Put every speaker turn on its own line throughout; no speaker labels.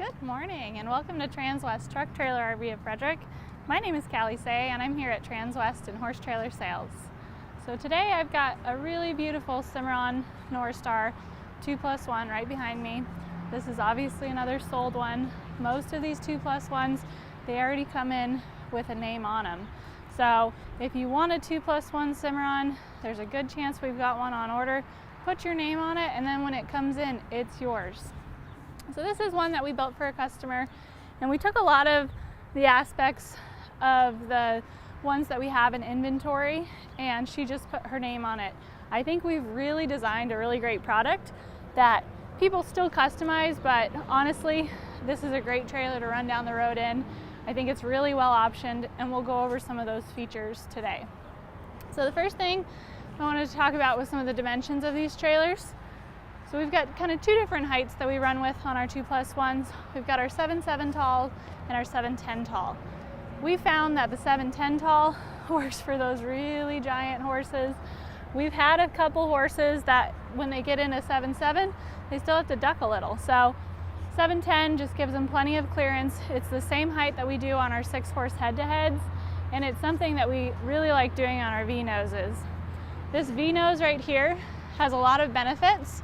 Good morning and welcome to Transwest Truck Trailer RV of Frederick. My name is Callie Say and I'm here at Transwest in Horse Trailer Sales. So today I've got a really beautiful Cimarron Norstar 2+1 right behind me. This is obviously another sold one. Most of these 2+1s, they already come in with a name on them. So if you want a 2+1 Cimarron, there's a good chance we've got one on order. Put your name on it and then when it comes in, it's yours. So this is one that we built for a customer, and we took a lot of the aspects of the ones that we have in inventory and she just put her name on it. I think we've really designed a really great product that people still customize, but honestly, this is a great trailer to run down the road in. I think it's really well optioned, and we'll go over some of those features today. So the first thing I wanted to talk about was some of the dimensions of these trailers. So we've got kind of two different heights that we run with on our 2+1s. We've got our 7'7" tall and our 7'10" tall. We found that the 7'10" tall works for those really giant horses. We've had a couple horses that when they get into 7'7", they still have to duck a little. So 7'10" just gives them plenty of clearance. It's the same height that we do on our 6-horse head-to-heads, and it's something that we really like doing on our V-noses. This V-nose right here has a lot of benefits.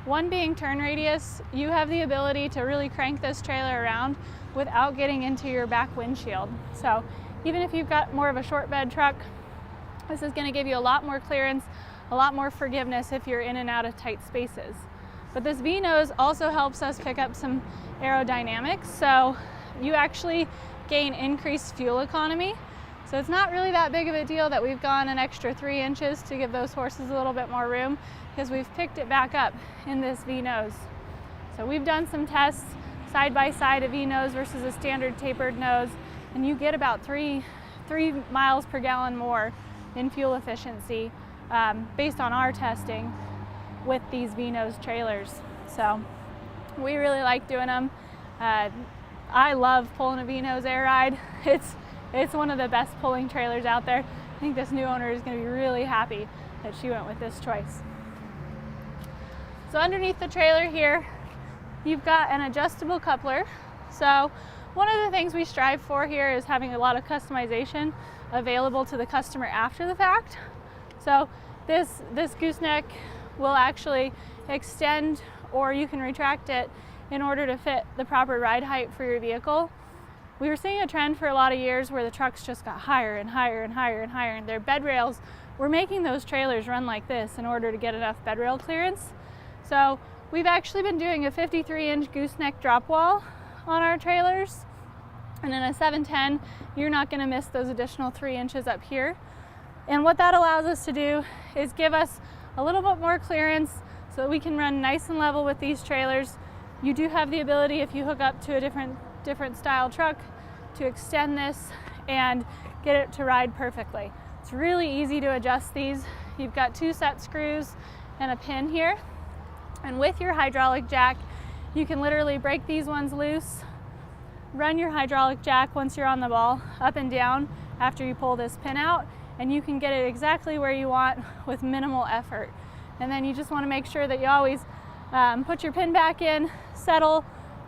One being turn radius. You have the ability to really crank this trailer around without getting into your back windshield. So even if you've got more of a short bed truck, this is going to give you a lot more clearance, a lot more forgiveness if you're in and out of tight spaces. But this V-nose also helps us pick up some aerodynamics, so you actually gain increased fuel economy. So it's not really that big of a deal that we've gone an extra 3 inches to give those horses a little bit more room, because we've picked it back up in this V-nose. So we've done some tests side by side, a V-nose versus a standard tapered nose, and you get about 3 miles per gallon more in fuel efficiency based on our testing with these V-nose trailers. So we really like doing them. I love pulling a V-nose air ride. It's one of the best pulling trailers out there. I think this new owner is going to be really happy that she went with this choice. So underneath the trailer here, you've got an adjustable coupler. So one of the things we strive for here is having a lot of customization available to the customer after the fact. So this gooseneck will actually extend, or you can retract it in order to fit the proper ride height for your vehicle. We were seeing a trend for a lot of years where the trucks just got higher and higher and higher and higher, and their bed rails were making those trailers run like this in order to get enough bed rail clearance. So we've actually been doing a 53-inch gooseneck drop wall on our trailers, and in a 7'10", you're not going to miss those additional 3 inches up here. And what that allows us to do is give us a little bit more clearance so that we can run nice and level with these trailers. You do have the ability, if you hook up to a different style truck, to extend this and get it to ride perfectly. It's really easy to adjust these. You've got 2 set screws and a pin here. And with your hydraulic jack, you can literally break these ones loose, run your hydraulic jack once you're on the ball up and down after you pull this pin out, and you can get it exactly where you want with minimal effort. And then you just want to make sure that you always put your pin back in, settle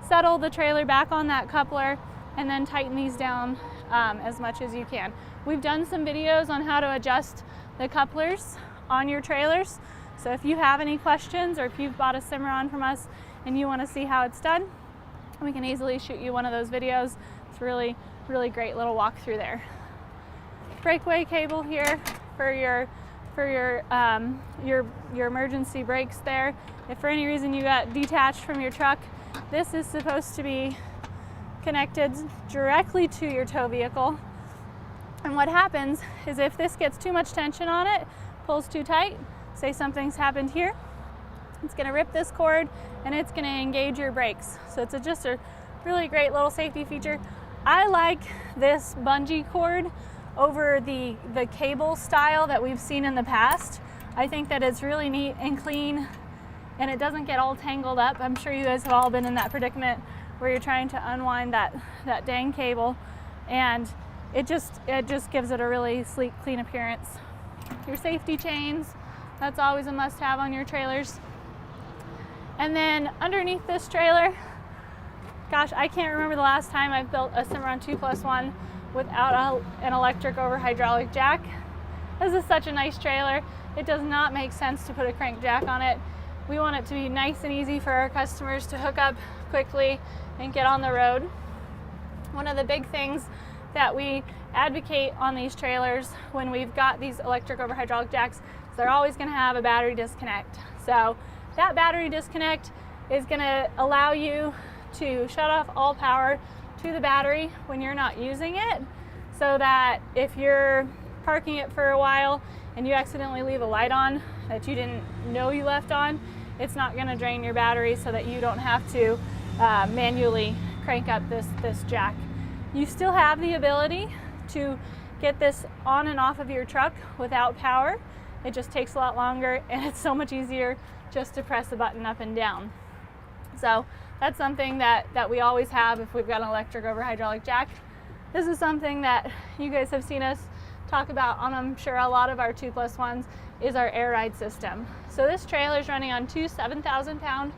the trailer back on that coupler, and then tighten these down as much as you can. We've done some videos on how to adjust the couplers on your trailers. So if you have any questions, or if you've bought a Cimarron from us and you want to see how it's done, we can easily shoot you one of those videos. It's really, really great little walkthrough there. Breakaway cable here for your emergency brakes there. If for any reason you got detached from your truck, this is supposed to be connected directly to your tow vehicle. And what happens is if this gets too much tension on it, pulls too tight, say something's happened here, it's going to rip this cord and it's going to engage your brakes. So it's just a really great little safety feature. I like this bungee cord over the cable style that we've seen in the past. I think that it's really neat and clean, and it doesn't get all tangled up. I'm sure you guys have all been in that predicament where you're trying to unwind that dang cable, and it just gives it a really sleek, clean appearance. Your safety chains, that's always a must-have on your trailers. And then underneath this trailer, Gosh, I can't remember the last time I've built a Cimarron 2+1 without an electric over hydraulic jack. This is such a nice trailer. It does not make sense to put a crank jack on it. We want it to be nice and easy for our customers to hook up quickly and get on the road. One of the big things that we advocate on these trailers when we've got these electric over hydraulic jacks is they're always going to have a battery disconnect. So that battery disconnect is going to allow you to shut off all power to the battery when you're not using it, so that if you're parking it for a while and you accidentally leave a light on that you didn't know you left on, it's not going to drain your battery, so that you don't have to manually crank up this jack. You still have the ability to get this on and off of your truck without power. It just takes a lot longer, and it's so much easier just to press the button up and down. So that's something that we always have if we've got an electric over hydraulic jack. This is something that you guys have seen us talk about on, I'm sure, a lot of our 2+1s, is our air ride system. So this trailer is running on two 7,000-pound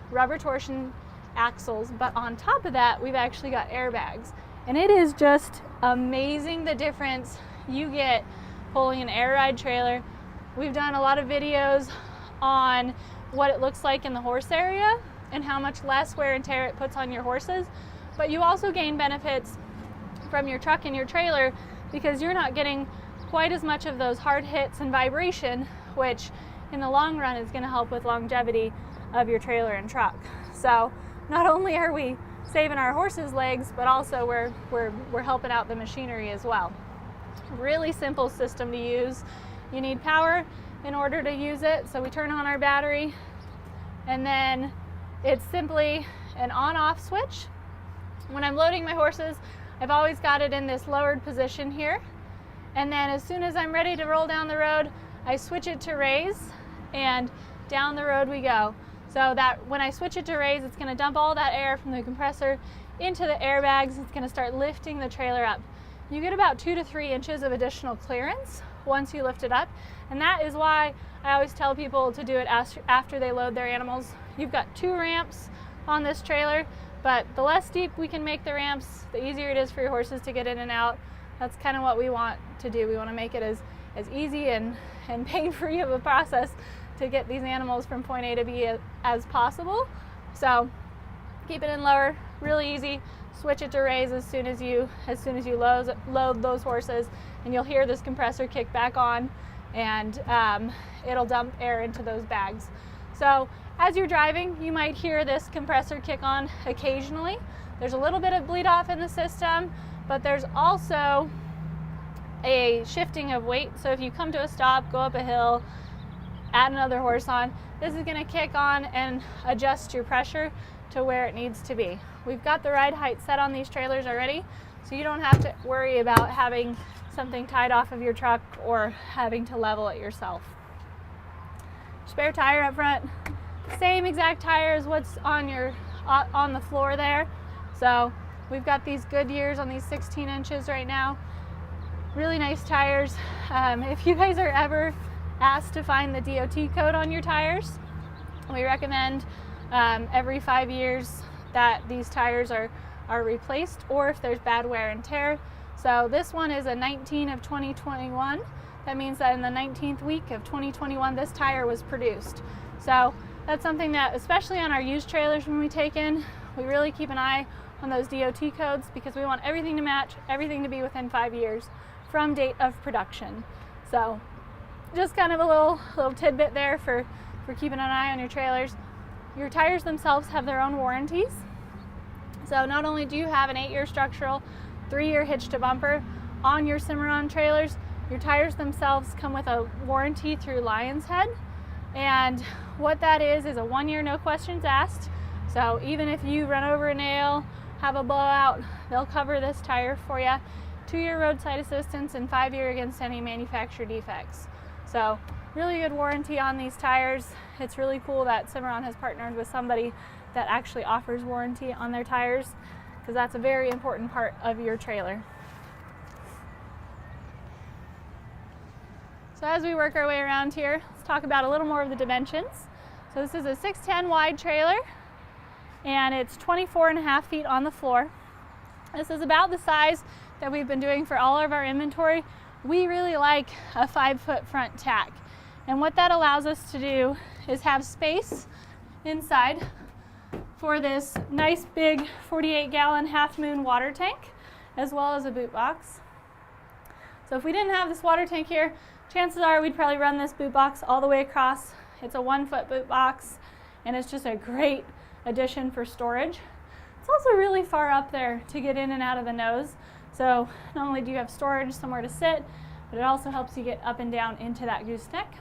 rubber torsion axles, but on top of that, we've actually got airbags. And it is just amazing the difference you get pulling an air ride trailer. We've done a lot of videos on what it looks like in the horse area and how much less wear and tear it puts on your horses, but you also gain benefits from your truck and your trailer because you're not getting quite as much of those hard hits and vibration, which in the long run is going to help with longevity of your trailer and truck. So not only are we saving our horses' legs, but also we're helping out the machinery as well. Really simple system to use. You need power in order to use it, so we turn on our battery, and then it's simply an on-off switch. When I'm loading my horses, I've always got it in this lowered position here, and then as soon as I'm ready to roll down the road, I switch it to raise, and down the road we go. So that when I switch it to raise, it's going to dump all that air from the compressor into the airbags. It's going to start lifting the trailer up. You get about 2 to 3 inches of additional clearance once you lift it up, and that is why I always tell people to do it after they load their animals. You've got 2 ramps on this trailer, but the less deep we can make the ramps, the easier it is for your horses to get in and out. That's kind of what we want to do. We want to make it as easy and pain-free of a process to get these animals from point A to B as possible. So keep it in lower, really easy. Switch it to raise as soon as you load those horses, and you'll hear this compressor kick back on, and it'll dump air into those bags. So as you're driving, you might hear this compressor kick on occasionally. There's a little bit of bleed off in the system, but there's also a shifting of weight. So if you come to a stop, go up a hill, add another horse on, this is going to kick on and adjust your pressure to where it needs to be. We've got the ride height set on these trailers already, so you don't have to worry about having something tied off of your truck or having to level it yourself. Spare tire up front, same exact tire as what's on the floor there. So we've got these Goodyears on these 16 inches right now. Really nice tires. If you guys are ever asked to find the DOT code on your tires, we recommend every 5 years that these tires are replaced, or if there's bad wear and tear. So this one is a 19 of 2021. That means that in the 19th week of 2021, this tire was produced. So that's something that, especially on our used trailers when we take in, we really keep an eye on those DOT codes, because we want everything to match, everything to be within 5 years from date of production. So just kind of a little tidbit there for keeping an eye on your trailers. Your tires themselves have their own warranties. So not only do you have an 8-year structural, 3-year hitch to bumper on your Cimarron trailers, your tires themselves come with a warranty through Lion's Head. And what that is a 1-year no questions asked. So even if you run over a nail, have a blowout, they'll cover this tire for you. 2-year roadside assistance and 5-year against any manufacturer defects. So really good warranty on these tires. It's really cool that Cimarron has partnered with somebody that actually offers warranty on their tires, because that's a very important part of your trailer. So as we work our way around here, let's talk about a little more of the dimensions. So this is a 6'10" wide trailer. and it's 24.5 feet on the floor. This is about the size that we've been doing for all of our inventory. We really like a 5-foot front tack. And what that allows us to do is have space inside for this nice big 48-gallon Half Moon water tank, as well as a boot box. So if we didn't have this water tank here, chances are we'd probably run this boot box all the way across. It's a 1-foot boot box, and it's just a great addition for storage. It's also really far up there to get in and out of the nose. So not only do you have storage somewhere to sit, but it also helps you get up and down into that gooseneck.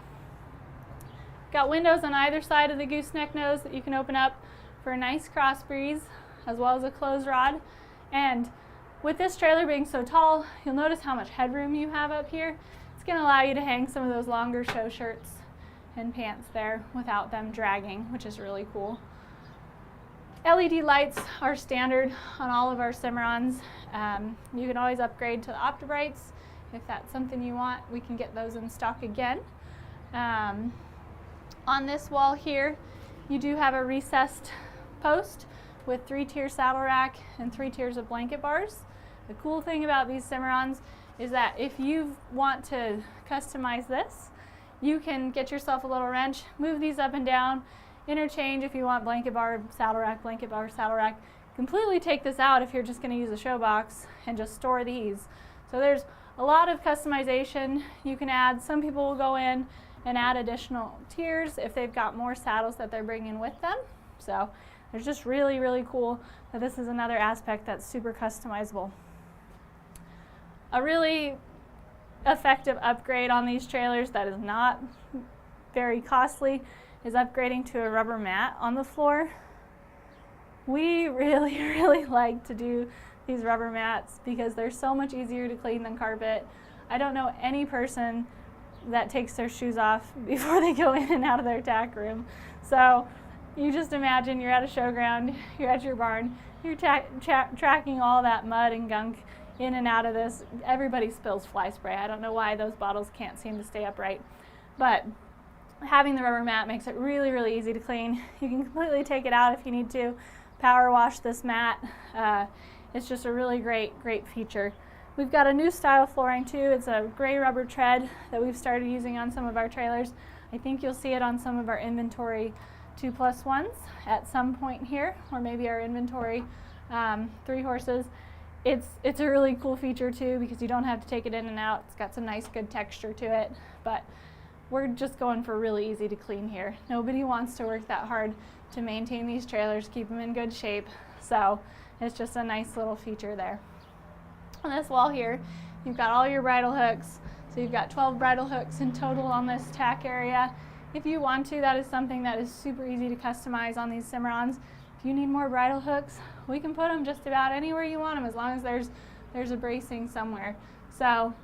Got windows on either side of the gooseneck nose that you can open up for a nice cross breeze, as well as a clothes rod. And with this trailer being so tall, you'll notice how much headroom you have up here. It's going to allow you to hang some of those longer show shirts and pants there without them dragging, which is really cool. LED lights are standard on all of our Cimarrons. You can always upgrade to the OptiBrights. If that's something you want, we can get those in stock again. On this wall here, you do have a recessed post with 3-tier saddle rack and 3 tiers of blanket bars. The cool thing about these Cimarrons is that if you want to customize this, you can get yourself a little wrench, move these up and down, interchange if you want blanket bar, saddle rack, blanket bar, saddle rack. Completely take this out if you're just going to use a show box and just store these. So there's a lot of customization you can add. Some people will go in and add additional tiers if they've got more saddles that they're bringing with them. So it's just really, really cool that this is another aspect that's super customizable. A really effective upgrade on these trailers that is not very costly is upgrading to a rubber mat on the floor. We really, really like to do these rubber mats because they're so much easier to clean than carpet. I don't know any person that takes their shoes off before they go in and out of their tack room. So you just imagine you're at a showground, you're at your barn, you're tracking all that mud and gunk in and out of this. Everybody spills fly spray. I don't know why those bottles can't seem to stay upright. But having the rubber mat makes it really, really easy to clean. You can completely take it out if you need to. Power wash this mat. It's just a really great feature. We've got a new style flooring too. It's a gray rubber tread that we've started using on some of our trailers. I think you'll see it on some of our inventory 2+1s at some point here, or maybe our inventory 3 horses. It's a really cool feature too because you don't have to take it in and out. It's got some nice good texture to it, but we're just going for really easy to clean here. Nobody wants to work that hard to maintain these trailers, keep them in good shape, so it's just a nice little feature there. On this wall here, you've got all your bridle hooks. So you've got 12 bridle hooks in total on this tack area. If you want to, that is something that is super easy to customize on these Cimarrons. If you need more bridle hooks, we can put them just about anywhere you want them as long as there's a bracing somewhere. So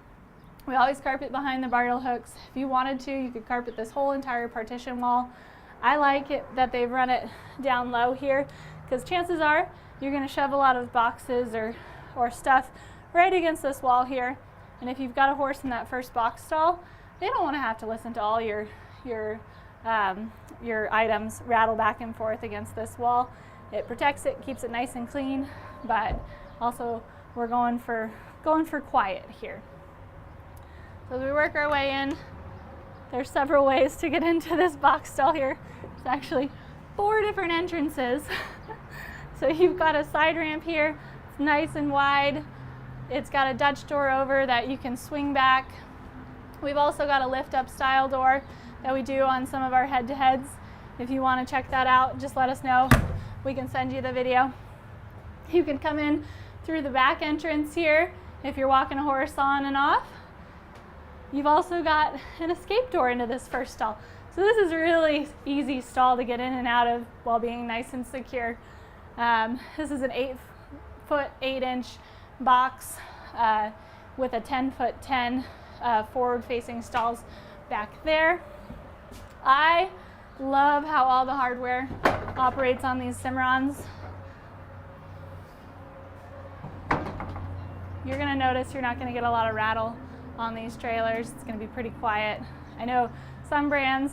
we always carpet behind the bridle hooks. If you wanted to, you could carpet this whole entire partition wall. I like it that they've run it down low here because chances are you're going to shove a lot of boxes or stuff right against this wall here. And if you've got a horse in that first box stall, they don't want to have to listen to all your items rattle back and forth against this wall. It protects it, keeps it nice and clean, but also we're going for quiet here. So as we work our way in, there's several ways to get into this box stall here. It's actually 4 different entrances. So you've got a side ramp here. It's nice and wide. It's got a Dutch door over that you can swing back. We've also got a lift up style door that we do on some of our head-to-heads. If you want to check that out, just let us know. We can send you the video. You can come in through the back entrance here if you're walking a horse on and off. You've also got an escape door into this first stall. So this is a really easy stall to get in and out of while being nice and secure. This is an 8-foot 8-inch box with a 10-foot 10 forward-facing stalls back there. I love how all the hardware operates on these Cimarrons. You're going to notice you're not going to get a lot of rattle on these trailers. It's going to be pretty quiet. I know some brands,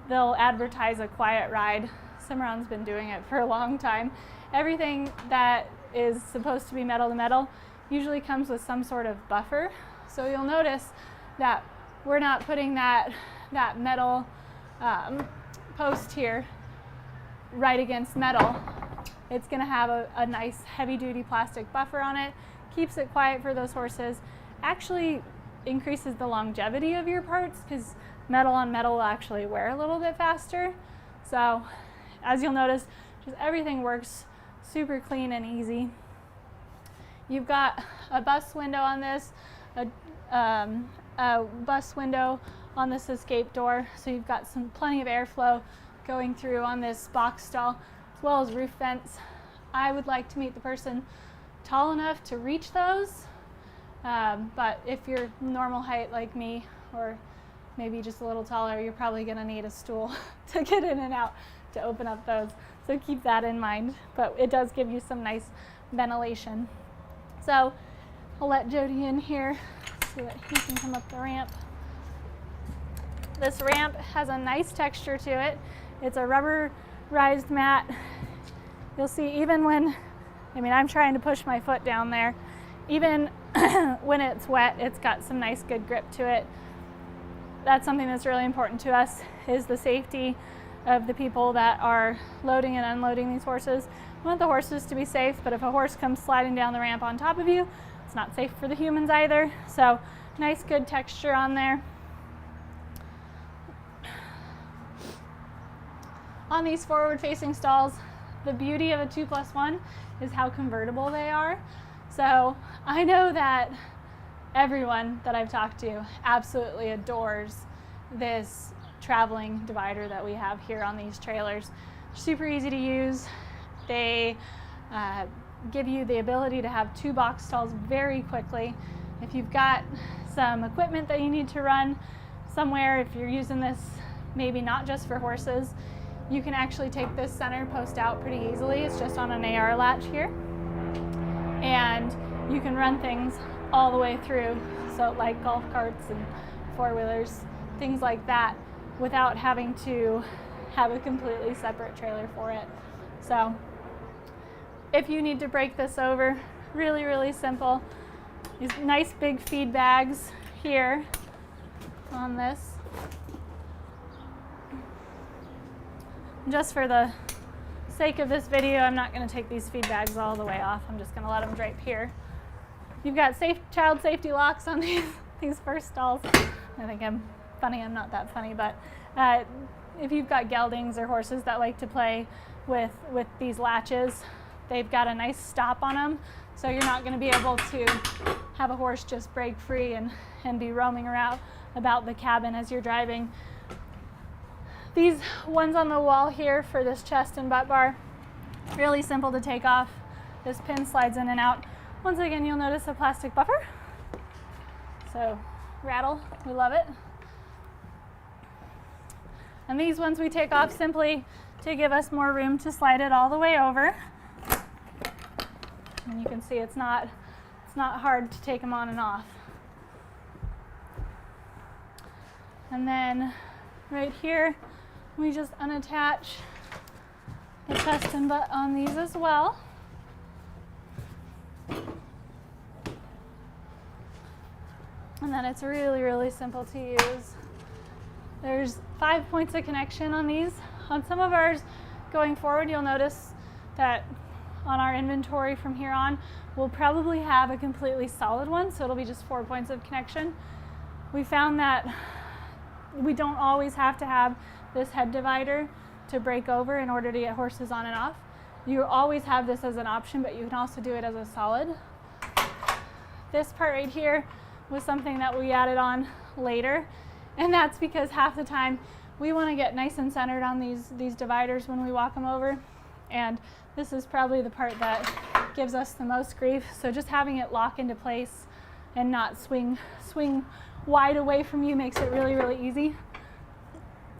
they'll advertise a quiet ride Cimarron's been doing it for a long time. Everything that is supposed to be metal to metal usually comes with some sort of buffer. So you'll notice that we're not putting that metal post here right against metal. It's going to have a nice heavy-duty plastic buffer on it, keeps it quiet for those horses, actually increases the longevity of your parts because metal on metal will actually wear a little bit faster. So as you'll notice, just everything works super clean and easy. You've got a bus window on this, a bus window on this escape door, so you've got plenty of airflow going through on this box stall, as well as roof vents. I would like to meet the person tall enough to reach those, but if you're normal height like me, or maybe just a little taller, you're probably going to need a stool to get in and out to open up those. So keep that in mind, but it does give you some nice ventilation. So I'll let Jody in here so that he can come up the ramp. This ramp has a nice texture to it. It's a rubberized mat. You'll see even when, I'm trying to push my foot down there, even when it's wet, it's got some nice good grip to it. That's something that's really important to us, is the safety of the people that are loading and unloading these horses. We want the horses to be safe, but if a horse comes sliding down the ramp on top of you, it's not safe for the humans either. So nice good texture on there. On these forward-facing stalls, the beauty of a 2+1 is how convertible they are. So I know that everyone that I've talked to absolutely adores this traveling divider that we have here on these trailers. Super easy to use. They give you the ability to have 2 box stalls very quickly. If you've got some equipment that you need to run somewhere, if you're using this maybe not just for horses, you can actually take this center post out pretty easily. It's just on an AR latch here. And you can run things all the way through, so like golf carts and 4-wheelers, things like that, without having to have a completely separate trailer for it. So if you need to break this over, really, really simple. These nice big feed bags here on this. Just for the sake of this video, I'm not going to take these feed bags all the way off. I'm just going to let them drape here. You've got child safety locks on these first stalls. I think I'm funny. I'm not that funny, but if you've got geldings or horses that like to play with these latches, they've got a nice stop on them, so you're not going to be able to have a horse just break free and be roaming around about the cabin as you're driving. These ones on the wall here for this chest and butt bar, really simple to take off. This pin slides in and out. Once again, you'll notice a plastic buffer. So rattle, we love it. And these ones we take off simply to give us more room to slide it all the way over. And you can see it's not hard to take them on and off. And then right here, we just unattach the chest and butt on these as well. And then it's really, really simple to use. There's 5 points of connection on these. On some of ours going forward, you'll notice that on our inventory from here on, we'll probably have a completely solid one, so it'll be just 4 points of connection. We found that we don't always have to have this head divider to break over in order to get horses on and off. You always have this as an option, but you can also do it as a solid. This part right here was something that we added on later, and that's because half the time we want to get nice and centered on these dividers when we walk them over, and this is probably the part that gives us the most grief. So just having it lock into place and not swing wide away from you makes it really, really easy.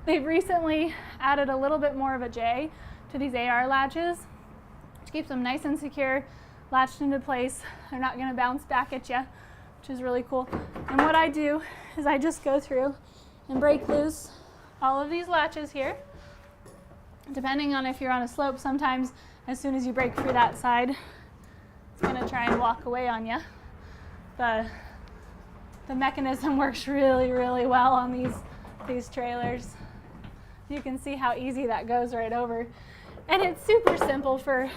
They've recently added a little bit more of a J to these AR latches, which keeps them nice and secure, latched into place. They're not going to bounce back at you, which is really cool. And what I do is I just go through and break loose all of these latches here. Depending on if you're on a slope, sometimes as soon as you break through that side, it's going to try and walk away on you. The mechanism works really, really well on these trailers. You can see how easy that goes right over. And it's super simple for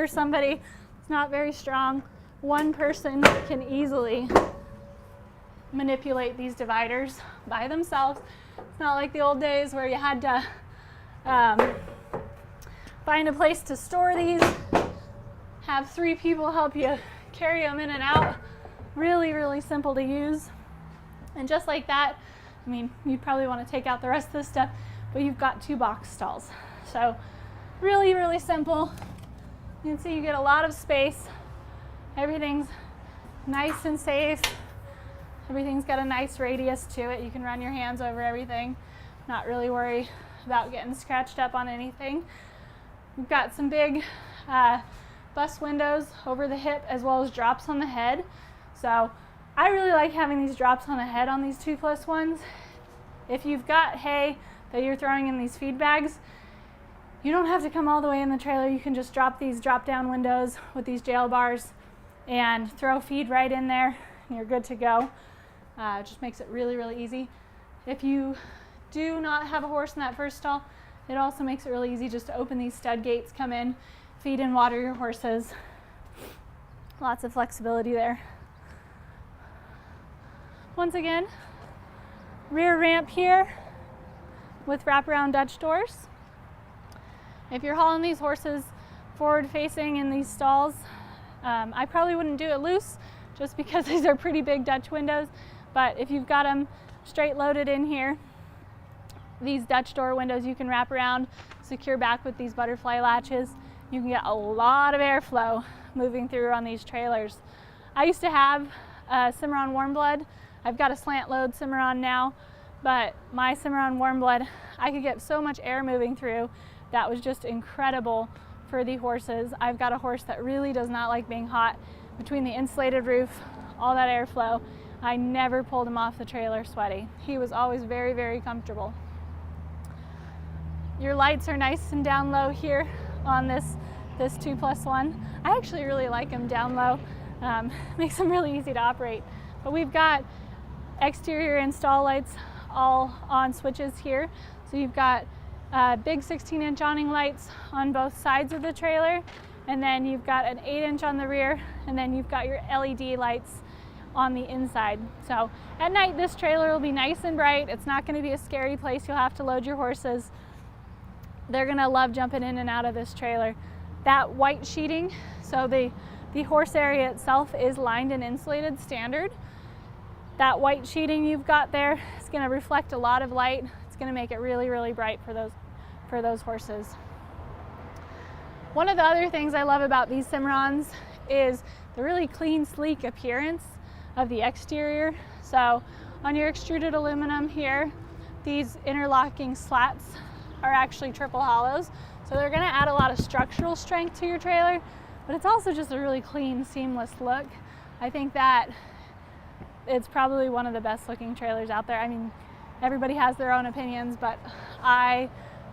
somebody who's not very strong. One person can easily manipulate these dividers by themselves. It's not like the old days where you had to find a place to store these, have 3 people help you carry them in and out. Really, really simple to use. And just like that, I mean, you'd probably want to take out the rest of this stuff, but you've got 2 box stalls. So really, really simple. You can see you get a lot of space. Everything's nice and safe. Everything's got a nice radius to it. You can run your hands over everything, not really worry about getting scratched up on anything. We've got some big bus windows over the hip as well as drops on the head. So I really like having these drops on the head on these 2+1s. If you've got hay that you're throwing in these feed bags, you don't have to come all the way in the trailer. You can just drop these drop down windows with these jail bars and throw feed right in there and you're good to go. It just makes it really, really easy. If you do not have a horse in that first stall, it also makes it really easy just to open these stud gates, come in, feed and water your horses. Lots of flexibility there. Once again, rear ramp here with wraparound Dutch doors. If you're hauling these horses forward facing in these stalls, I probably wouldn't do it loose just because these are pretty big Dutch windows, but if you've got them straight loaded in here, these Dutch door windows you can wrap around, secure back with these butterfly latches. You can get a lot of airflow moving through on these trailers. I used to have a Cimarron Warmblood. I've got a slant load Cimarron now, but my Cimarron Warmblood, I could get so much air moving through that was just incredible for the horses. I've got a horse that really does not like being hot. Between the insulated roof, all that airflow, I never pulled him off the trailer sweaty. He was always very, very comfortable. Your lights are nice and down low here on this 2+1. I actually really like them down low. Makes them really easy to operate. But we've got exterior install lights all on switches here. So you've got big 16-inch awning lights on both sides of the trailer, and then you've got an 8-inch on the rear, and then you've got your LED lights on the inside. So at night this trailer will be nice and bright. It's not going to be a scary place you'll have to load your horses. They're going to love jumping in and out of this trailer. That white sheeting, so the horse area itself is lined and insulated standard. That white sheeting you've got there is going to reflect a lot of light. It's going to make it really, really bright for those horses. One of the other things I love about these Cimarrons is the really clean, sleek appearance of the exterior. So on your extruded aluminum here, these interlocking slats are actually triple hollows. So they're going to add a lot of structural strength to your trailer, but it's also just a really clean, seamless look. I think that it's probably one of the best looking trailers out there. I mean, everybody has their own opinions, but I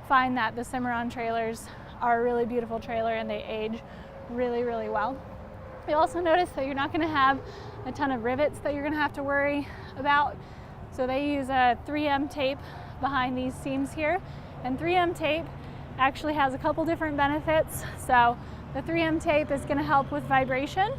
find that the Cimarron trailers are a really beautiful trailer and they age really, really well. You'll also notice that you're not going to have a ton of rivets that you're going to have to worry about. So they use a 3M tape behind these seams here, and 3M tape actually has a couple different benefits. So the 3M tape is going to help with vibration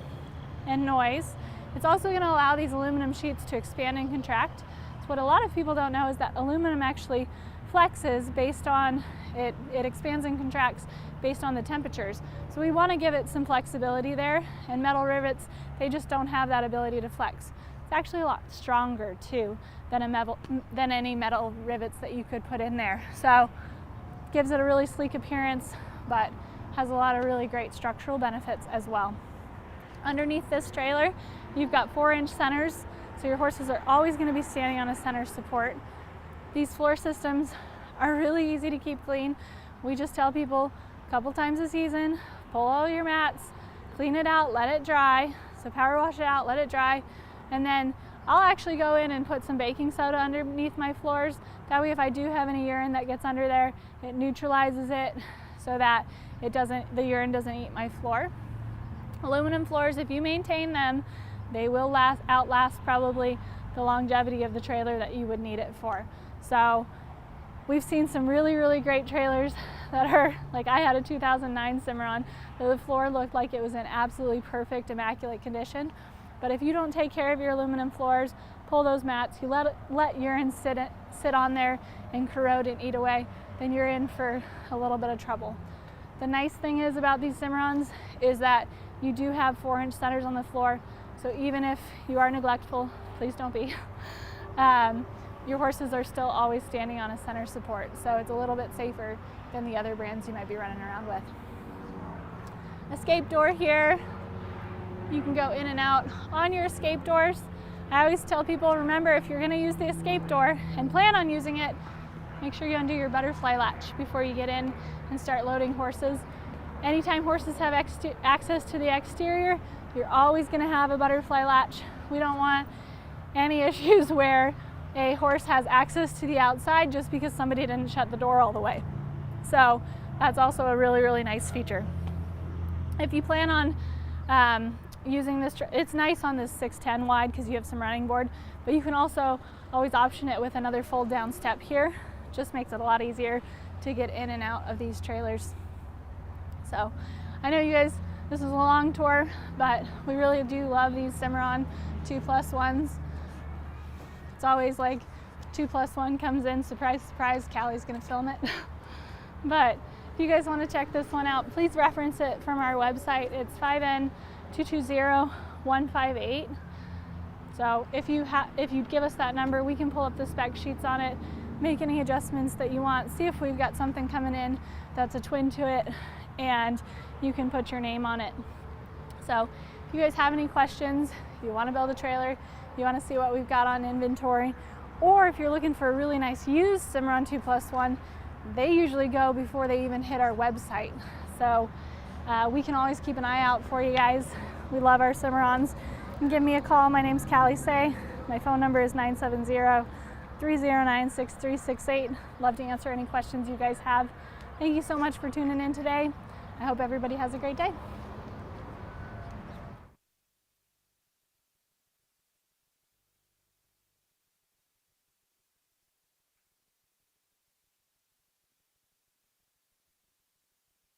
and noise. It's also going to allow these aluminum sheets to expand and contract. So what a lot of people don't know is that aluminum actually flexes based on, it expands and contracts based on the temperatures. So we want to give it some flexibility there, and metal rivets, they just don't have that ability to flex. It's actually a lot stronger too than any metal rivets that you could put in there. So gives it a really sleek appearance, but has a lot of really great structural benefits as well. Underneath this trailer, you've got 4-inch centers, so your horses are always going to be standing on a center support. These floor systems are really easy to keep clean. We just tell people a couple times a season, pull all your mats, clean it out, let it dry. So power wash it out, let it dry. And then I'll actually go in and put some baking soda underneath my floors. That way if I do have any urine that gets under there, it neutralizes it so that the urine doesn't eat my floor. Aluminum floors, if you maintain them, they will outlast probably the longevity of the trailer that you would need it for. So we've seen some really, really great trailers that are, like I had a 2009 Cimarron, the floor looked like it was in absolutely perfect, immaculate condition. But if you don't take care of your aluminum floors, pull those mats, you let urine sit on there and corrode and eat away, then you're in for a little bit of trouble. The nice thing is about these Cimarrons is that you do have 4-inch centers on the floor, so even if you are neglectful, please don't be, your horses are still always standing on a center support, so it's a little bit safer than the other brands you might be running around with. Escape door here. You can go in and out on your escape doors. I always tell people, remember, if you're going to use the escape door and plan on using it, make sure you undo your butterfly latch before you get in and start loading horses. Anytime horses have access to the exterior, you're always going to have a butterfly latch. We don't want any issues where a horse has access to the outside just because somebody didn't shut the door all the way. So that's also a really, really nice feature. If you plan on using this, it's nice on this 610 wide because you have some running board, but you can also always option it with another fold down step here. Just makes it a lot easier to get in and out of these trailers. So I know you guys, this is a long tour, but we really do love these Cimarron 2+1s. It's always like 2+1 comes in, surprise, surprise, Callie's gonna film it. But if you guys want to check this one out, please reference it from our website. It's 5N220158. So if you give us that number, we can pull up the spec sheets on it, make any adjustments that you want, see if we've got something coming in that's a twin to it, and you can put your name on it. So if you guys have any questions, you want to build a trailer, you want to see what we've got on inventory, or if you're looking for a really nice used Cimarron 2+1, they usually go before they even hit our website. So we can always keep an eye out for you guys. We love our Cimarrons. You can give me a call. My name's Callie Say. My phone number is 970-309-6368. Love to answer any questions you guys have. Thank you so much for tuning in today. I hope everybody has a great day.